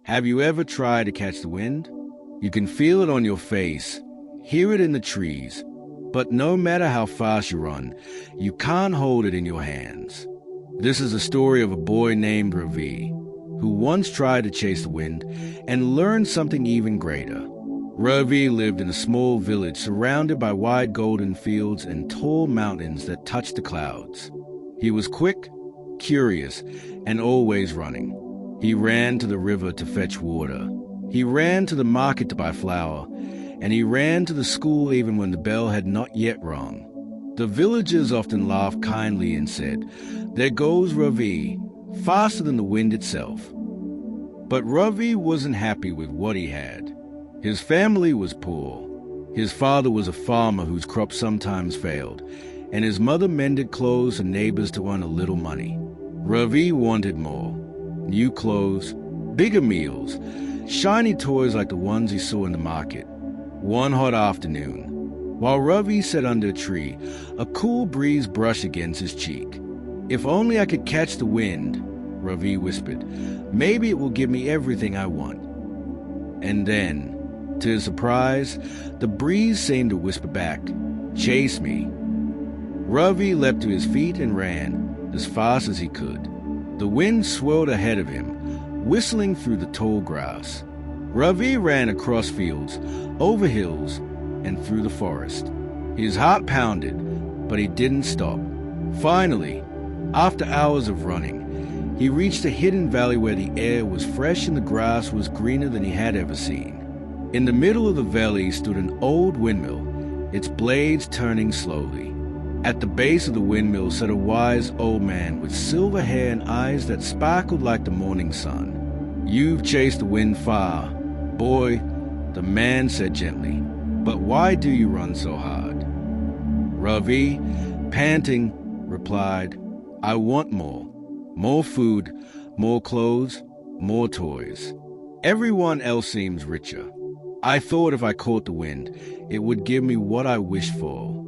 Have you ever tried to catch the wind? You can feel it on your face, hear it in the trees, but no matter how fast you run, you can't hold it in your hands. This is a story of a boy named Ravi, who once tried to chase the wind and learned something even greater. Ravi lived in a small village surrounded by wide golden fields and tall mountains that touched the clouds. He was quick, curious, and always running. He ran to the river to fetch water. He ran to the market to buy flour, and he ran to the school even when the bell had not yet rung. The villagers often laughed kindly and said, "There goes Ravi, faster than the wind itself." But Ravi wasn't happy with what he had. His family was poor. His father was a farmer whose crops sometimes failed, and his mother mended clothes for neighbors to earn a little money. Ravi wanted more. New clothes, bigger meals, shiny toys like the ones he saw in the market. One hot afternoon, while Ravi sat under a tree, a cool breeze brushed against his cheek. "If only I could catch the wind," Ravi whispered. "Maybe it will give me everything I want." And then, to his surprise, the breeze seemed to whisper back, "Chase me." Ravi leapt to his feet and ran as fast as he could. The wind swirled ahead of him, whistling through the tall grass. Ravi ran across fields, over hills, and through the forest. His heart pounded, but he didn't stop. Finally, after hours of running, he reached a hidden valley where the air was fresh and the grass was greener than he had ever seen. In the middle of the valley stood an old windmill, its blades turning slowly. At the base of the windmill sat a wise old man with silver hair and eyes that sparkled like the morning sun. "You've chased the wind far, boy," the man said gently, "but why do you run so hard?" Ravi, panting, replied, "I want more. More food, more clothes, more toys. Everyone else seems richer. I thought if I caught the wind, it would give me what I wished for."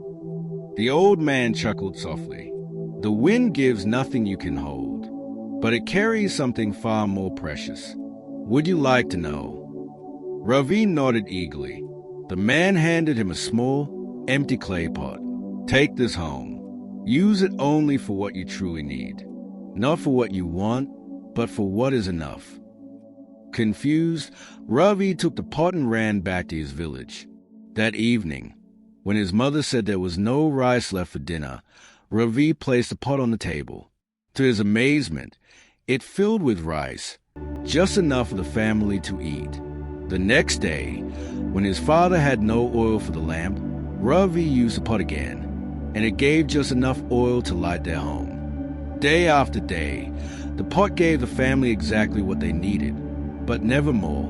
The old man chuckled softly. "The wind gives nothing you can hold, but it carries something far more precious. Would you like to know?" Ravi nodded eagerly. The man handed him a small, empty clay pot. "Take this home. Use it only for what you truly need. Not for what you want, but for what is enough." Confused, Ravi took the pot and ran back to his village. That evening, when his mother said there was no rice left for dinner, Ravi placed the pot on the table. To his amazement, it filled with rice, just enough for the family to eat. The next day, when his father had no oil for the lamp, Ravi used the pot again, and it gave just enough oil to light their home. Day after day, the pot gave the family exactly what they needed, but never more.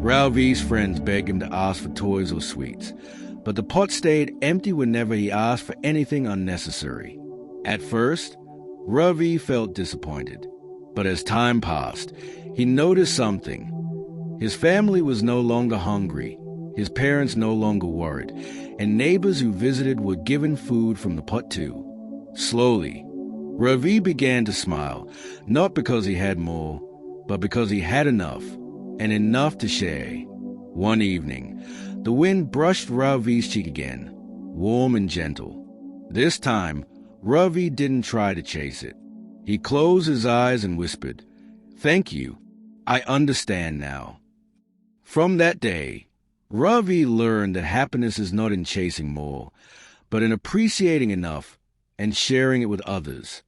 Ravi's friends begged him to ask for toys or sweets, but the pot stayed empty whenever he asked for anything unnecessary. At first, Ravi felt disappointed, but as time passed, he noticed something. His family was no longer hungry, his parents no longer worried, and neighbors who visited were given food from the pot too. Slowly, Ravi began to smile, not because he had more, but because he had enough, and enough to share. One evening, the wind brushed Ravi's cheek again, warm and gentle. This time, Ravi didn't try to chase it. He closed his eyes and whispered, "Thank you. I understand now." From that day, Ravi learned that happiness is not in chasing more, but in appreciating enough and sharing it with others.